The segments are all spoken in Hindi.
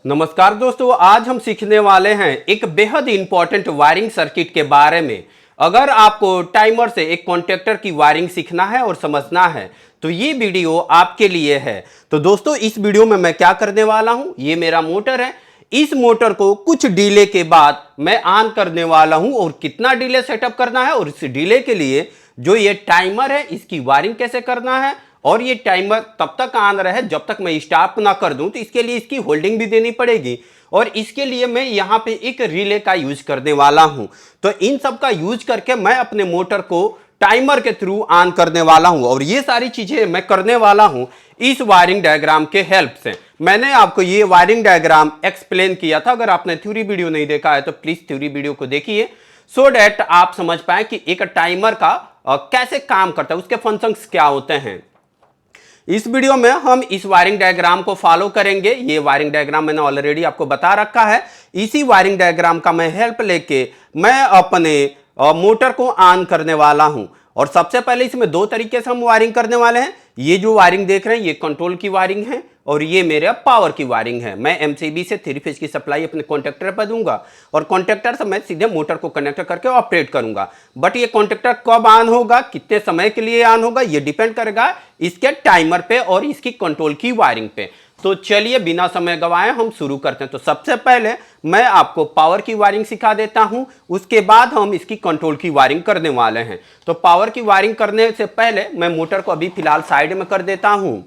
नमस्कार दोस्तों, आज हम सीखने वाले हैं एक बेहद इंपॉर्टेंट वायरिंग सर्किट के बारे में। अगर आपको टाइमर से एक कॉन्टेक्टर की वायरिंग सीखना है और समझना है तो ये वीडियो आपके लिए है। तो दोस्तों, इस वीडियो में मैं क्या करने वाला हूं, ये मेरा मोटर है। इस मोटर को कुछ डिले के बाद मैं ऑन करने वाला हूं और कितना डिले सेटअप करना है और इस डिले के लिए जो ये टाइमर है इसकी वायरिंग कैसे करना है और ये टाइमर तब तक ऑन रहे जब तक मैं स्टॉप ना कर दूं, तो इसके लिए इसकी होल्डिंग भी देनी पड़ेगी और इसके लिए मैं यहां पे एक रिले का यूज करने वाला हूं। तो इन सब का यूज करके मैं अपने मोटर को टाइमर के थ्रू ऑन करने वाला हूं और ये सारी चीजें मैं करने वाला हूं इस वायरिंग डायग्राम के हेल्प से। मैंने आपको ये वायरिंग डायग्राम एक्सप्लेन किया था। अगर आपने थ्योरी वीडियो नहीं देखा है तो प्लीज थ्योरी वीडियो को देखिए, सो डैट आप समझ पाए कि एक टाइमर का कैसे काम करता है, उसके फंक्शंस क्या होते हैं। इस वीडियो में हम इस वायरिंग डायग्राम को फॉलो करेंगे। ये वायरिंग डायग्राम मैंने ऑलरेडी आपको बता रखा है। इसी वायरिंग डायग्राम का मैं हेल्प लेके मैं अपने मोटर को ऑन करने वाला हूं। और सबसे पहले इसमें दो तरीके से हम वायरिंग करने वाले हैं। ये जो वायरिंग देख रहे हैं ये कंट्रोल की वायरिंग है और ये मेरे पावर की वायरिंग है। मैं एमसीबी से 3 फेज की सप्लाई अपने कॉन्टेक्टर पर दूंगा और कॉन्टेक्टर से मैं सीधे मोटर को कनेक्ट करके ऑपरेट करूंगा। बट ये कॉन्टेक्टर कब ऑन होगा, कितने समय के लिए ऑन होगा, ये डिपेंड करेगा इसके टाइमर पे और इसकी कंट्रोल की वायरिंग पे। तो चलिए बिना समय गवाए हम शुरू करते हैं। तो सबसे पहले मैं आपको पावर की वायरिंग सिखा देता हूं, उसके बाद हम इसकी कंट्रोल की वायरिंग करने वाले हैं। तो पावर की वायरिंग करने से पहले मैं मोटर को अभी फिलहाल साइड में कर देता हूं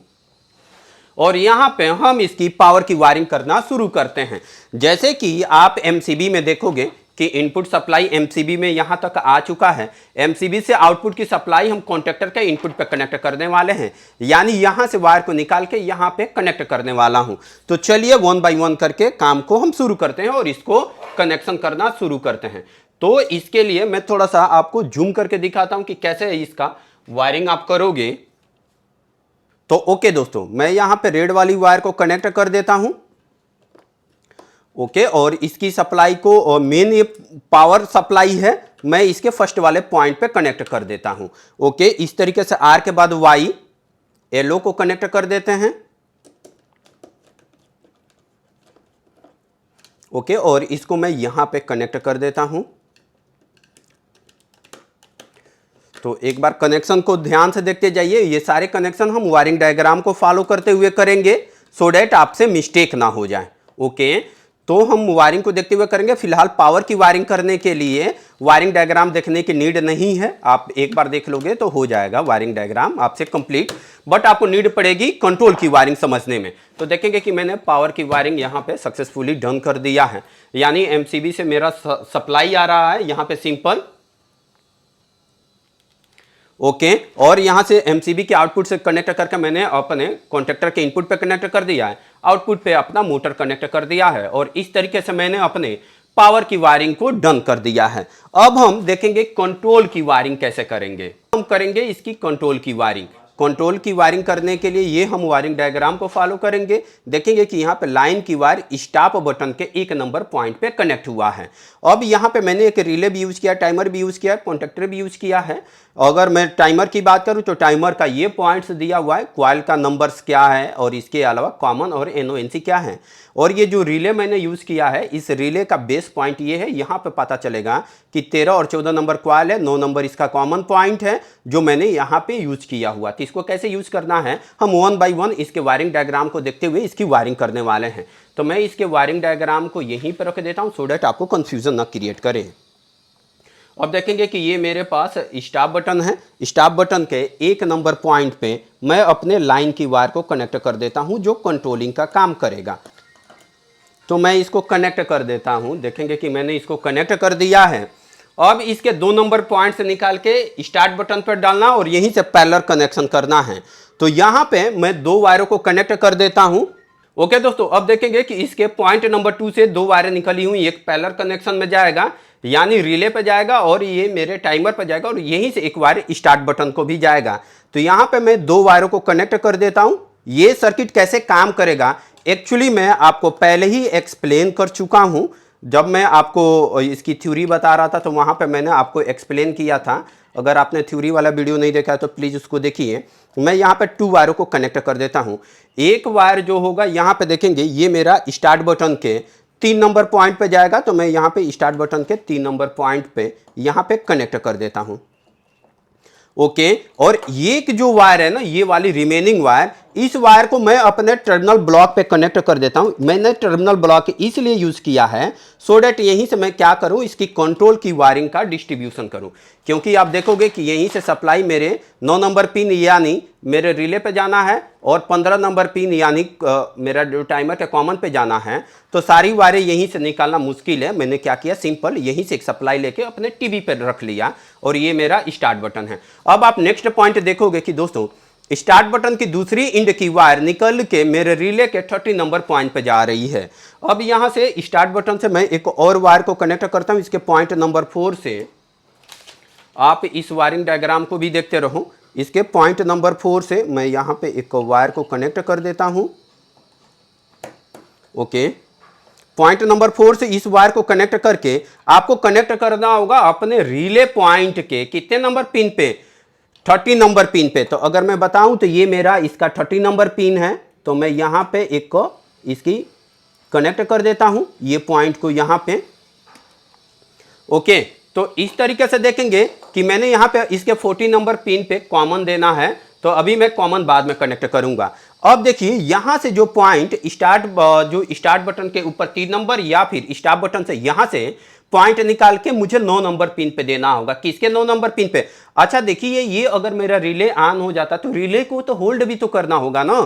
और यहां पे हम इसकी पावर की वायरिंग करना शुरू करते हैं। जैसे कि आप एमसीबी में देखोगे कि इनपुट सप्लाई एमसीबी में यहां तक आ चुका है। एमसीबी से आउटपुट की सप्लाई हम कॉन्टेक्टर के इनपुट पे कनेक्ट करने वाले हैं, यानी यहां से वायर को निकाल के यहां पे कनेक्ट करने वाला हूं। तो चलिए 1 बाय 1 करके काम को हम शुरू करते हैं और इसको कनेक्शन करना शुरू करते हैं। तो इसके लिए मैं थोड़ा सा आपको जूम करके दिखाता हूं कि कैसे इसका वायरिंग आप करोगे। तो ओके दोस्तों, मैं यहां पे रेड वाली वायर को कनेक्ट कर देता हूं। ओके, और इसकी सप्लाई को मेन ये पावर सप्लाई है, मैं इसके फर्स्ट वाले पॉइंट पे कनेक्ट कर देता हूं। ओके, इस तरीके से आर के बाद वाई एलओ को कनेक्ट कर देते हैं। ओके, और इसको मैं यहां पे कनेक्ट कर देता हूं। तो एक बार कनेक्शन को ध्यान से देखते जाइए। ये सारे कनेक्शन हम वायरिंग डायग्राम को फॉलो करते हुए करेंगे सो डैट आपसे मिस्टेक ना हो जाए। ओके, तो हम वायरिंग को देखते हुए करेंगे। फिलहाल पावर की वायरिंग करने के लिए वायरिंग डायग्राम देखने की नीड नहीं है, आप एक बार देख लोगे तो हो जाएगा वायरिंग डायग्राम आपसे कंप्लीट। बट आपको नीड पड़ेगी कंट्रोल की वायरिंग समझने में। तो देखेंगे कि मैंने पावर की वायरिंग यहाँ पे सक्सेसफुली डन कर दिया है, यानी एमसीबी से मेरा सप्लाई आ रहा है यहाँ पे सिंपल। ओके, और यहां से एमसीबी के आउटपुट से कनेक्ट करके मैंने अपने कॉन्टेक्टर के इनपुट पे कनेक्ट कर दिया है, आउटपुट पे अपना मोटर कनेक्ट कर दिया है और इस तरीके से मैंने अपने पावर की वायरिंग को डन कर दिया है। अब हम देखेंगे कंट्रोल की वायरिंग कैसे करेंगे। हम करेंगे इसकी कंट्रोल की वायरिंग। कंट्रोल की वायरिंग करने के लिए ये हम वायरिंग डायग्राम को फॉलो करेंगे। देखेंगे कि यहाँ पे लाइन की वायर स्टॉप बटन के 1 नंबर पॉइंट पे कनेक्ट हुआ है। अब यहाँ पे मैंने एक रिले भी यूज किया, टाइमर भी यूज किया, कॉन्टेक्टर भी यूज किया है। अगर मैं टाइमर की बात करूँ तो टाइमर का ये पॉइंट्स दिया हुआ है, क्वाइल का नंबर्स क्या है और इसके अलावा कॉमन और एनओएनसी क्या है। और ये जो रिले मैंने यूज किया है, इस रिले का बेस पॉइंट ये है, यहाँ पे पता चलेगा कि 13 और 14 नंबर क्वाइल है, 9 नंबर इसका कॉमन पॉइंट है जो मैंने यहाँ पे यूज किया हुआ। तो इसको कैसे यूज करना है हम 1 बाय 1 इसके वायरिंग डायग्राम को देखते हुए इसकी वायरिंग करने वाले हैं। तो मैं इसके वायरिंग डायग्राम को यहीं पर रख देता हूँ सो डैट आपको कंफ्यूजन ना क्रिएट करे। अब देखेंगे कि ये मेरे पास स्टॉप बटन है। स्टॉप बटन के 1 नंबर पॉइंट पे मैं अपने लाइन की वायर को कनेक्ट कर देता हूं जो कंट्रोलिंग का काम करेगा। तो मैं इसको कनेक्ट कर देता हूं। देखेंगे कि मैंने इसको कनेक्ट कर दिया है। अब इसके 2 नंबर पॉइंट से निकाल के स्टार्ट बटन पर डालना और यहीं से पैरेलल कनेक्शन करना है। तो यहां पे मैं 2 वायरों को कनेक्ट कर देता हूं। ओके दोस्तों, अब देखेंगे कि इसके पॉइंट नंबर 2 से 2 वायरें निकली हुई, एक पैरेलल कनेक्शन में जाएगा यानी रिले पे जाएगा और ये मेरे टाइमर पर जाएगा और यहीं से एक वायर स्टार्ट बटन को भी जाएगा। तो यहाँ पे मैं 2 वायरों को कनेक्ट कर देता हूँ। ये सर्किट कैसे काम करेगा एक्चुअली मैं आपको पहले ही एक्सप्लेन कर चुका हूँ। जब मैं आपको इसकी थ्योरी बता रहा था तो वहाँ पे मैंने आपको एक्सप्लेन किया था। अगर आपने थ्योरी वाला वीडियो नहीं देखा है तो प्लीज़ उसको देखिए। मैं यहाँ पे 2 वायरों को कनेक्ट कर देता हूँ। एक वायर जो होगा यहाँ पे देखेंगे ये मेरा स्टार्ट बटन के 3 नंबर पॉइंट पे जाएगा, तो मैं यहाँ पे स्टार्ट बटन के 3 नंबर पॉइंट पे यहाँ पे कनेक्ट कर देता हूँ। ओके, और ये जो वायर है ना, ये वाली रिमेनिंग वायर, इस वायर को मैं अपने टर्मिनल ब्लॉक पे कनेक्ट कर देता हूं। मैंने टर्मिनल ब्लॉक इसलिए यूज किया है सो डैट यहीं से मैं क्या करूं, इसकी कंट्रोल की वायरिंग का डिस्ट्रीब्यूशन करूं। क्योंकि आप देखोगे कि यहीं से सप्लाई मेरे 9 नंबर पिन यानी मेरे रिले पे जाना है और 15 नंबर पिन यानी मेरा जो टाइमर के कॉमन पे जाना है, तो सारी वायरें यहीं से निकालना मुश्किल है। मैंने क्या किया, सिंपल यहीं से एक सप्लाई लेके अपने टीवी पे रख लिया और ये मेरा स्टार्ट बटन है। अब आप नेक्स्ट पॉइंट देखोगे कि दोस्तों स्टार्ट बटन की दूसरी इंड की वायर निकल के मेरे रिले के 30 नंबर पॉइंट पे जा रही है। अब यहां से स्टार्ट बटन से मैं एक और वायर को कनेक्ट करता हूं, इसके पॉइंट नंबर 4 से। आप इस वायरिंग डायग्राम को भी देखते रहो। इसके पॉइंट नंबर 4 से मैं यहां पे एक वायर को कनेक्ट कर देता हूं। ओके, पॉइंट नंबर 4 से इस वायर को कनेक्ट करके आपको कनेक्ट करना होगा अपने रिले पॉइंट के कितने नंबर पिन पे, 30 नंबर पिन पे। तो अगर मैं बताऊं तो ये मेरा इसका 30 नंबर पिन है, तो मैं यहां पे एक को इसकी कनेक्ट कर देता हूं, ये पॉइंट को यहां पे। ओके, तो इस तरीके से देखेंगे कि मैंने यहां पे इसके 40 नंबर पिन पे कॉमन देना है, तो अभी मैं कॉमन बाद में कनेक्ट करूंगा। अब देखिए यहां से जो पॉइंट स्टार्ट बटन के ऊपर 3 नंबर या फिर स्टॉप बटन से यहां से पॉइंट निकाल के मुझे 9 नंबर पिन पे देना होगा। किसके 9 नंबर पिन पे? अच्छा देखिए, ये अगर मेरा रिले ऑन हो जाता तो रिले को तो होल्ड भी तो करना होगा ना।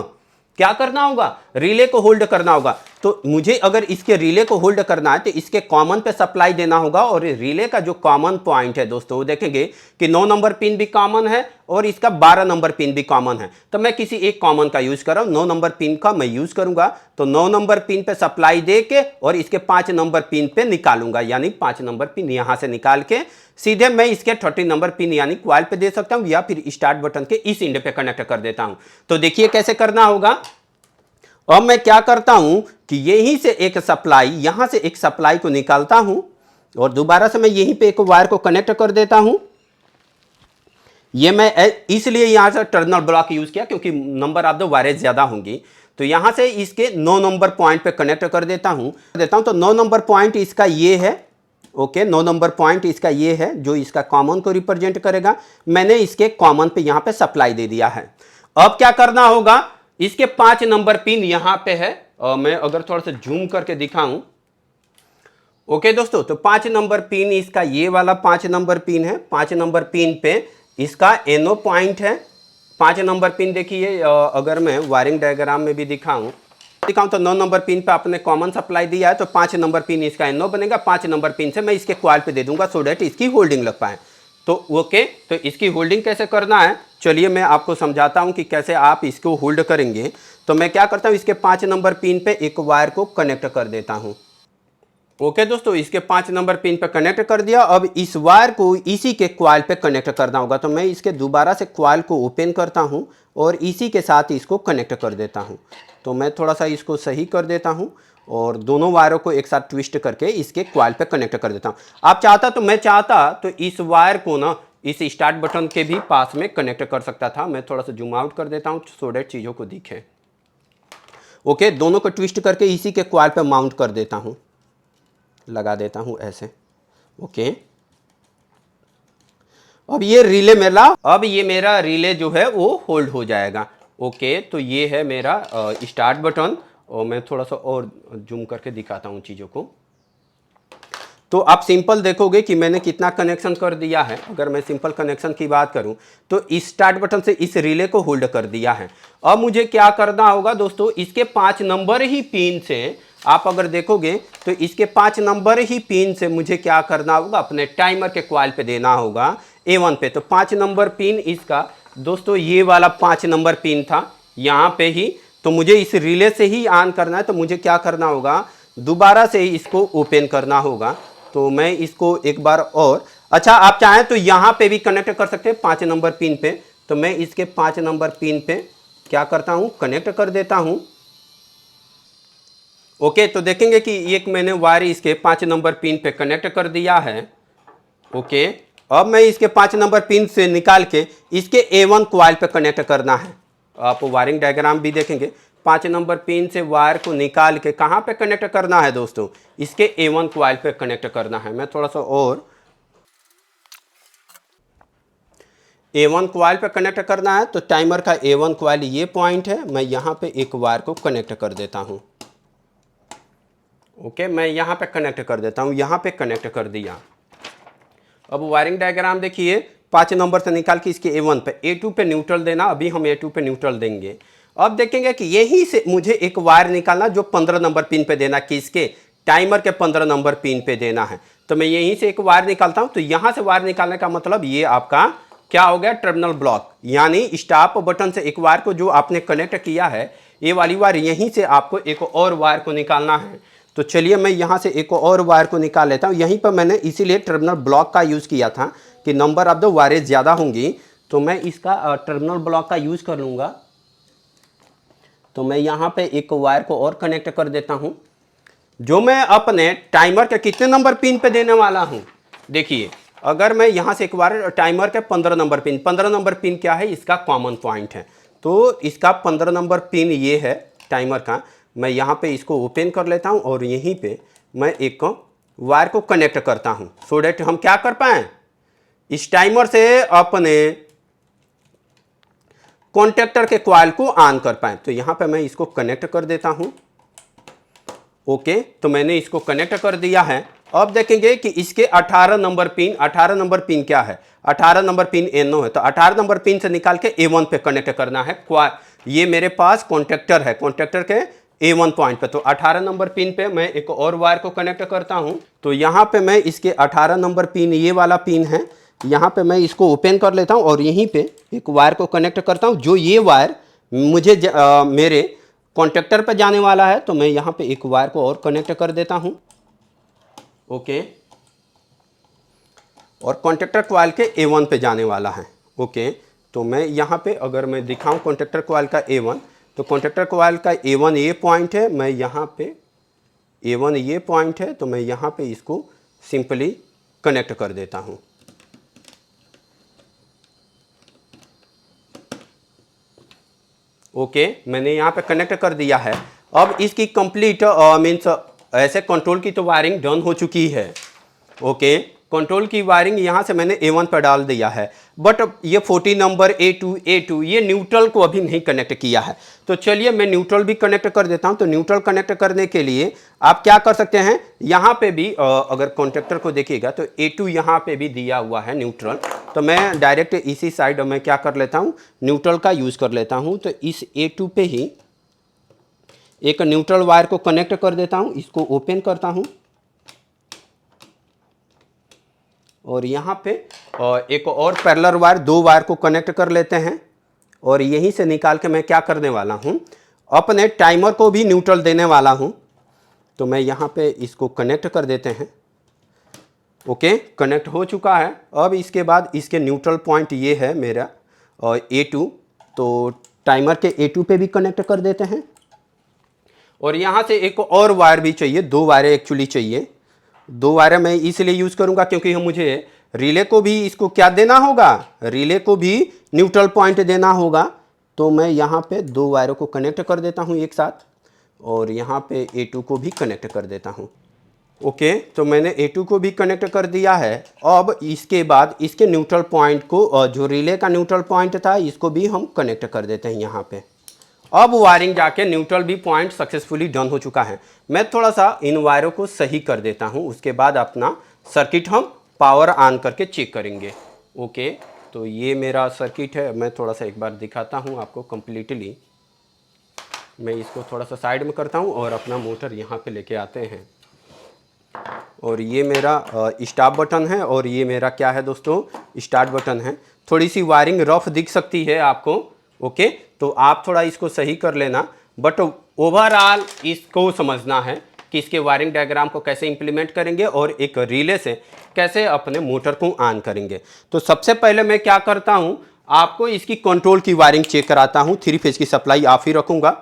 क्या करना होगा? रिले को होल्ड करना होगा। तो मुझे अगर इसके रिले को होल्ड करना है तो इसके कॉमन पे सप्लाई देना होगा, और रिले का जो कॉमन पॉइंट है दोस्तों, वो देखेंगे कि 9 नंबर पिन भी कॉमन है और इसका 12 नंबर पिन भी कॉमन है। तो मैं किसी एक कॉमन का यूज कर रहा हूं, 9 नंबर पिन का मैं यूज करूंगा। तो 9 नंबर पिन पे सप्लाई दे के और इसके 5 नंबर पिन पे निकालूंगा, यानी 5 नंबर पिन यहां से निकाल के सीधे मैं इसके 30 नंबर पिन यानी क्वाइल पे दे सकता हूं, या फिर स्टार्ट बटन के इस इंड पे कनेक्ट कर देता हूं। तो देखिए कैसे करना होगा। अब मैं क्या करता हूं कि यहीं से एक सप्लाई, यहां से एक सप्लाई को निकालता हूं और दोबारा से मैं यहीं पे एक वायर को कनेक्ट कर देता हूं। ये मैं इसलिए यहां से टर्मिनल ब्लॉक यूज किया क्योंकि नंबर ऑफ द वायरेज ज्यादा होंगी। तो यहां से इसके 9 नंबर पॉइंट पे कनेक्ट कर देता हूं। तो 9 नंबर पॉइंट इसका ये है। ओके, 9 नंबर पॉइंट इसका ये है जो इसका कॉमन को रिप्रेजेंट करेगा। मैंने इसके कॉमन पे यहां पे सप्लाई दे दिया है। अब क्या करना होगा, इसके 5 नंबर पिन यहां पे है, और मैं अगर थोड़ा सा जूम करके दिखाऊं। ओके दोस्तों, तो 5 नंबर पिन इसका ये वाला 5 नंबर पिन है। 5 नंबर पिन पे इसका NO पॉइंट है। 5 नंबर पिन देखिए, अगर मैं वायरिंग डायग्राम में भी दिखाऊं तो 9 नंबर पिन पे आपने कॉमन सप्लाई दिया है, तो 5 नंबर पिन इसका NO बनेगा। 5 नंबर पिन से मैं इसके क्वाइल पे दे दूंगा सो डैट इसकी होल्डिंग लग पाए। तो ओके, तो इसकी होल्डिंग कैसे करना है, चलिए मैं आपको समझाता हूं कि कैसे आप इसको होल्ड करेंगे। तो मैं क्या करता हूं, इसके 5 नंबर पिन पे एक वायर को कनेक्ट कर देता हूं। ओके दोस्तों, इसके 5 नंबर पिन पे कनेक्ट कर दिया। अब इस वायर को इसी के क्वाइल पे कनेक्ट करना होगा। तो मैं इसके दोबारा से क्वाइल को ओपन करता हूं और इसी के साथ इसको कनेक्ट कर देता हूं। तो मैं थोड़ा सा इसको सही कर देता हूं और दोनों वायरों को एक साथ ट्विस्ट करके इसके क्वाइल पे कनेक्ट कर देता हूं। आप चाहता तो मैं चाहता तो इस वायर को ना इस स्टार्ट बटन के भी पास में कनेक्ट कर सकता था। मैं थोड़ा सा जूम आउट कर देता हूं सो डैट चीज़ों को दिखे। ओके, दोनों को ट्विस्ट करके इसी के क्वाइल पे माउंट कर देता हूं, लगा देता हूं ऐसे। ओके, अब ये मेरा रिले जो है वो होल्ड हो जाएगा। ओके, तो ये है मेरा स्टार्ट बटन, और मैं थोड़ा सा और जूम करके दिखाता हूं चीज़ों को। तो आप सिंपल देखोगे कि मैंने कितना कनेक्शन कर दिया है। अगर मैं सिंपल कनेक्शन की बात करूं तो इस स्टार्ट बटन से इस रिले को होल्ड कर दिया है। अब मुझे क्या करना होगा दोस्तों, इसके 5 नंबर ही पिन से आप अगर देखोगे तो इसके 5 नंबर ही पिन से मुझे क्या करना होगा, अपने टाइमर के क्वाइल पे देना होगा A1 पे। तो 5 नंबर पिन इसका दोस्तों ये वाला 5 नंबर पिन था यहाँ पे ही। तो मुझे इस रिले से ही ऑन करना है। तो मुझे क्या करना होगा, दोबारा से इसको ओपन करना होगा। तो मैं इसको एक बार और, अच्छा आप चाहें तो यहाँ पे भी कनेक्ट कर सकते हैं 5 नंबर पिन पे। तो मैं इसके 5 नंबर पिन पे क्या करता हूँ, कनेक्ट कर देता हूँ। ओके, तो देखेंगे कि एक मैंने वायर इसके 5 नंबर पिन पे कनेक्ट कर दिया है। ओके, अब मैं इसके 5 नंबर पिन से निकाल के इसके A1 क्वाइल पे कनेक्ट करना है। आप वायरिंग डायग्राम भी देखेंगे, 5 नंबर पिन से वायर को निकाल के कहाँ पे कनेक्ट करना है दोस्तों, इसके A1 क्वाइल पे कनेक्ट करना है। मैं थोड़ा सा और A1 क्वाइल पे कनेक्ट करना है, तो टाइमर का A1 क्वाइल ये पॉइंट है, मैं यहाँ पे एक वायर को कनेक्ट कर देता हूँ। ओके, मैं यहाँ पे कनेक्ट कर देता हूँ, यहाँ पे कनेक्ट कर दिया। अब वायरिंग डायग्राम देखिए, 5 नंबर से निकाल के इसके A1 पे, A2 पे न्यूट्रल देना, अभी हम A2 पे न्यूट्रल देंगे। अब देखेंगे कि यहीं से मुझे एक वायर निकालना जो 15 नंबर पिन पे देना, किसके, टाइमर के 15 नंबर पिन पे देना है। तो मैं यहीं से एक वायर निकालता हूँ। तो यहाँ से वायर निकालने का मतलब ये आपका क्या हो गया, टर्मिनल ब्लॉक, यानी स्टॉप बटन से एक वायर को जो आपने कनेक्ट किया है, ये वाली वायर, यहीं से आपको एक और वायर को निकालना है। तो चलिए मैं यहाँ से एक और वायर को निकाल लेता हूँ। यहीं पर मैंने इसीलिए टर्मिनल ब्लॉक का यूज़ किया था कि नंबर ऑफ द वायरेज ज़्यादा होंगी, तो मैं इसका टर्मिनल ब्लॉक का यूज़ कर लूँगा। तो मैं यहाँ पे एक वायर को और कनेक्ट कर देता हूँ, जो मैं अपने टाइमर के कितने नंबर पिन पे देने वाला हूँ। देखिए, अगर मैं यहाँ से एक वायर टाइमर के 15 नंबर पिन, 15 नंबर पिन क्या है, इसका कॉमन पॉइंट है, तो इसका 15 नंबर पिन ये है टाइमर का। मैं यहाँ पे इसको ओपन कर लेता हूँ और यहीं पे मैं एक वायर को कनेक्ट करता हूँ, सो डैट हम क्या कर पाएँ, इस टाइमर से अपने कॉन्टेक्टर के कॉइल को ऑन कर पाएँ। तो यहाँ पे मैं इसको कनेक्ट कर देता हूँ। ओके, तो मैंने इसको कनेक्ट कर दिया है। अब देखेंगे कि इसके 18 नंबर पिन, 18 नंबर पिन क्या है, 18 नंबर पिन NO है, तो 18 नंबर पिन से निकाल के A1 पे कनेक्ट करना है। ये मेरे पास कॉन्टेक्टर है, कॉन्टेक्टर के A1 पॉइंट पे, तो 18 नंबर पिन पे मैं एक और वायर को कनेक्ट करता हूँ। तो यहाँ पे मैं इसके 18 नंबर पिन, ये वाला पिन है, यहाँ पे मैं इसको ओपन कर लेता हूँ और यहीं पे एक वायर को कनेक्ट करता हूँ, जो ये वायर मुझे मेरे कॉन्टेक्टर पे जाने वाला है। तो मैं यहाँ पे एक वायर को और कनेक्ट कर देता हूँ। ओके, और कॉन्टेक्टर कॉइल के A1 पे जाने वाला है। ओके, तो मैं यहाँ पे अगर मैं दिखाऊं कॉन्टेक्टर कॉइल का A1, तो कॉन्टेक्टर कॉइल का A1 ये पॉइंट है, मैं यहाँ पे A1 ये पॉइंट है, तो मैं यहाँ पे इसको सिंपली कनेक्ट कर देता हूँ। ओके, मैंने यहाँ पे कनेक्ट कर दिया है। अब इसकी कंप्लीट मीन्स ऐसे कंट्रोल की तो वायरिंग डन हो चुकी है। ओके, कंट्रोल की वायरिंग यहाँ से मैंने A1 पर डाल दिया है, बट ये 40 नंबर A2 ये न्यूट्रल को अभी नहीं कनेक्ट किया है। तो चलिए मैं न्यूट्रल भी कनेक्ट कर देता हूँ। तो न्यूट्रल कनेक्ट करने के लिए आप क्या कर सकते हैं, यहाँ पे भी अगर कॉन्टेक्टर को देखिएगा तो A2 यहाँ पे भी दिया हुआ है न्यूट्रल। तो मैं डायरेक्ट इसी साइड में क्या कर लेता हूँ, न्यूट्रल का यूज़ कर लेता हूँ। तो इस A2 पे ही एक न्यूट्रल वायर को कनेक्ट कर देता हूँ, इसको ओपन करता हूँ और यहाँ पे एक और पैरेलल वायर, 2 वायर को कनेक्ट कर लेते हैं और यहीं से निकाल के मैं क्या करने वाला हूँ, अपने टाइमर को भी न्यूट्रल देने वाला हूँ। तो मैं यहाँ पे इसको कनेक्ट कर देते हैं। ओके, कनेक्ट हो चुका है। अब इसके बाद इसके न्यूट्रल पॉइंट ये है मेरा A2, तो टाइमर के A2 पे भी कनेक्ट कर देते हैं और यहाँ से एक और वायर भी चाहिए, 2 वायर एक्चुअली चाहिए। 2 वायर मैं इसलिए यूज़ करूँगा क्योंकि मुझे रिले को भी इसको क्या देना होगा, रिले को भी न्यूट्रल पॉइंट देना होगा। तो मैं यहाँ पे 2 वायरों को कनेक्ट कर देता हूँ एक साथ और यहाँ पे A2 को भी कनेक्ट कर देता हूँ। ओके, तो मैंने A2 को भी कनेक्ट कर दिया है। अब इसके बाद इसके न्यूट्रल पॉइंट को, जो रिले का न्यूट्रल पॉइंट था, इसको भी हम कनेक्ट कर देते हैं यहाँ पे। अब वायरिंग जाके न्यूट्रल भी पॉइंट सक्सेसफुली डन हो चुका है। मैं थोड़ा सा इन वायरों को सही कर देता हूँ, उसके बाद अपना सर्किट हम पावर ऑन करके चेक करेंगे। ओके, तो ये मेरा सर्किट है। मैं थोड़ा सा एक बार दिखाता हूँ आपको कंप्लीटली। मैं इसको थोड़ा सा साइड में करता हूँ और अपना मोटर यहाँ पे लेके आते हैं और ये मेरा स्टॉप बटन है और ये मेरा क्या है दोस्तों, स्टार्ट बटन है। थोड़ी सी वायरिंग रफ दिख सकती है आपको। ओके, तो आप थोड़ा इसको सही कर लेना, बट ओवरऑल इसको समझना है कि इसके वायरिंग डायग्राम को कैसे इंप्लीमेंट करेंगे और एक रिले से कैसे अपने मोटर को ऑन करेंगे। तो सबसे पहले मैं क्या करता हूँ, आपको इसकी कंट्रोल की वायरिंग चेक कराता हूँ। 3 फेज की सप्लाई ऑफ ही रखूँगा।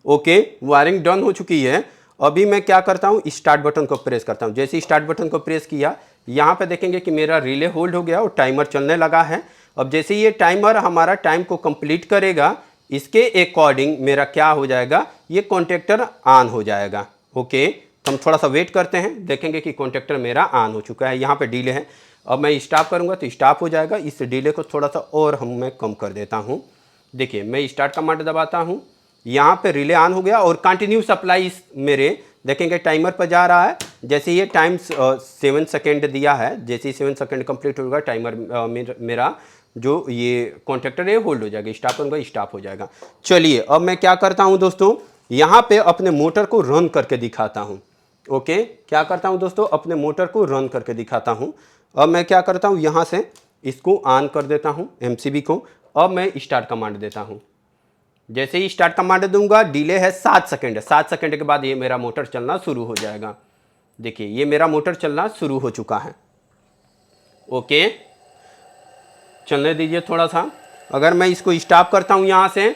ओके, वायरिंग डन हो चुकी है। अभी मैं क्या करता हूँ, स्टार्ट बटन को प्रेस करता हूँ। जैसे स्टार्ट बटन को प्रेस किया, यहाँ पे देखेंगे कि मेरा रिले होल्ड हो गया और टाइमर चलने लगा है। अब जैसे ये टाइमर हमारा टाइम को कंप्लीट करेगा, इसके अकॉर्डिंग मेरा क्या हो जाएगा, ये कॉन्टैक्टर ऑन हो जाएगा। ओके, तो हम थोड़ा सा वेट करते हैं, देखेंगे कि कॉन्टैक्टर मेरा ऑन हो चुका है। यहाँ पे डिले है, अब मैं स्टॉप करूँगा तो स्टॉप हो जाएगा। इस डिले को थोड़ा सा और मैं कम कर देता हूँ। देखिए मैं स्टार्ट कमांड दबाता हूँ, यहाँ पे रिले ऑन हो गया और कंटिन्यू सप्लाई मेरे देखेंगे टाइमर पर जा रहा है। जैसे ये टाइम 7 सेकेंड दिया है, जैसे ही 7 सेकेंड कंप्लीट होगा टाइमर मेरा जो ये कॉन्टैक्टर है होल्ड हो जाएगा। स्टॉप करूँगा, स्टॉप हो जाएगा। चलिए अब मैं क्या करता हूँ दोस्तों, यहाँ पे अपने मोटर को रन करके दिखाता हूँ। ओके, क्या करता हूँ दोस्तों, अपने मोटर को रन करके दिखाता हूँ। अब मैं क्या करता हूँ, यहाँ से इसको ऑन कर देता हूँ एमसीबी को। अब मैं स्टार्ट कमांड देता हूँ। जैसे ही स्टार्ट कमांड दूंगा, डिले है 7 सेकेंड, 7 सेकेंड के बाद ये मेरा मोटर चलना शुरू हो जाएगा। देखिए ये मेरा मोटर चलना शुरू हो चुका है। ओके, चलने दीजिए थोड़ा सा। अगर मैं इसको स्टॉप करता हूँ यहाँ से,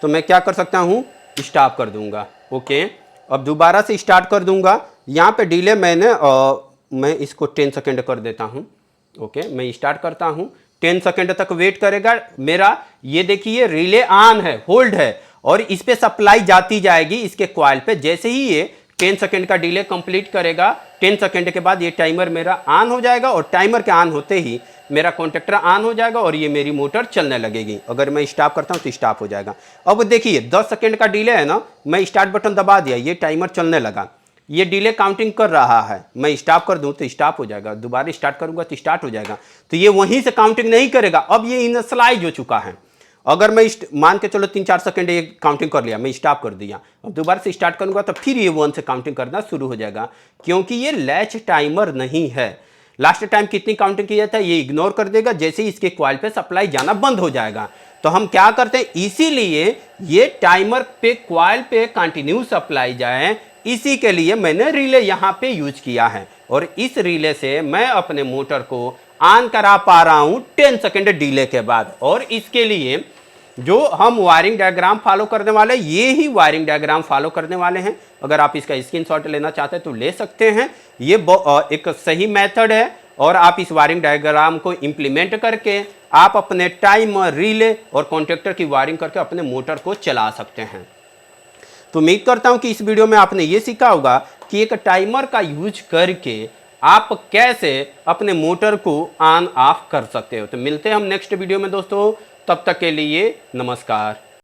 तो मैं क्या कर सकता हूँ, स्टॉप कर दूंगा। ओके, अब दोबारा से स्टार्ट कर दूंगा। यहाँ पे डिले मैं इसको 10 सेकेंड कर देता हूँ। ओके, मैं स्टार्ट करता हूँ, 10 सेकेंड तक वेट करेगा मेरा। ये देखिए रिले ऑन है, होल्ड है और इस पे सप्लाई जाती जाएगी इसके कॉइल पे। जैसे ही ये 10 सेकेंड का डिले कंप्लीट करेगा, 10 सेकेंड के बाद ये टाइमर मेरा ऑन हो जाएगा और टाइमर के ऑन होते ही मेरा कॉन्टैक्टर ऑन हो जाएगा और ये मेरी मोटर चलने लगेगी। अगर मैं स्टॉप करता हूँ तो स्टॉप हो जाएगा। अब देखिए 10 सेकेंड का डिले है ना, मैं स्टार्ट बटन दबा दिया, ये टाइमर चलने लगा, ये डिले काउंटिंग कर रहा है। मैं स्टॉप कर दूं तो स्टॉप हो जाएगा, दोबारा स्टार्ट करूंगा तो स्टार्ट हो जाएगा। तो ये वहीं से काउंटिंग नहीं करेगा, अब ये इनिशियलाइज हो चुका है। अगर मैं मान के चलो 3-4 सेकंड ये काउंटिंग कर लिया, मैं स्टॉप कर दिया, अब दोबारा से स्टार्ट करूंगा तो फिर ये 1 से काउंटिंग करना शुरू हो जाएगा, क्योंकि ये लैच टाइमर नहीं है। लास्ट टाइम कितनी काउंटिंग किया था ये इग्नोर कर देगा, जैसे ही इसके कॉइल पे सप्लाई जाना बंद हो जाएगा। तो हम क्या करते हैं, इसीलिए ये टाइमर पे कॉइल पे कंटिन्यू सप्लाई जाए, इसी के लिए मैंने रिले यहाँ पे यूज किया है। और इस रिले से मैं अपने मोटर को ऑन करा पा रहा हूँ 10 सेकेंड डिले के बाद। और इसके लिए जो हम वायरिंग डायग्राम फॉलो करने वाले, ये ही वायरिंग डायग्राम फॉलो करने वाले हैं। अगर आप इसका स्क्रीनशॉट लेना चाहते हैं तो ले सकते हैं। ये एक सही मेथड है और आप इस वायरिंग डायग्राम को इंप्लीमेंट करके आप अपने टाइमर, रिले और कॉन्टैक्टर की वायरिंग करके अपने मोटर को चला सकते हैं। तो उम्मीद करता हूं कि इस वीडियो में आपने ये सीखा होगा कि एक टाइमर का यूज करके आप कैसे अपने मोटर को ऑन ऑफ कर सकते हो। तो मिलते हैं हम नेक्स्ट वीडियो में दोस्तों, तब तक के लिए नमस्कार।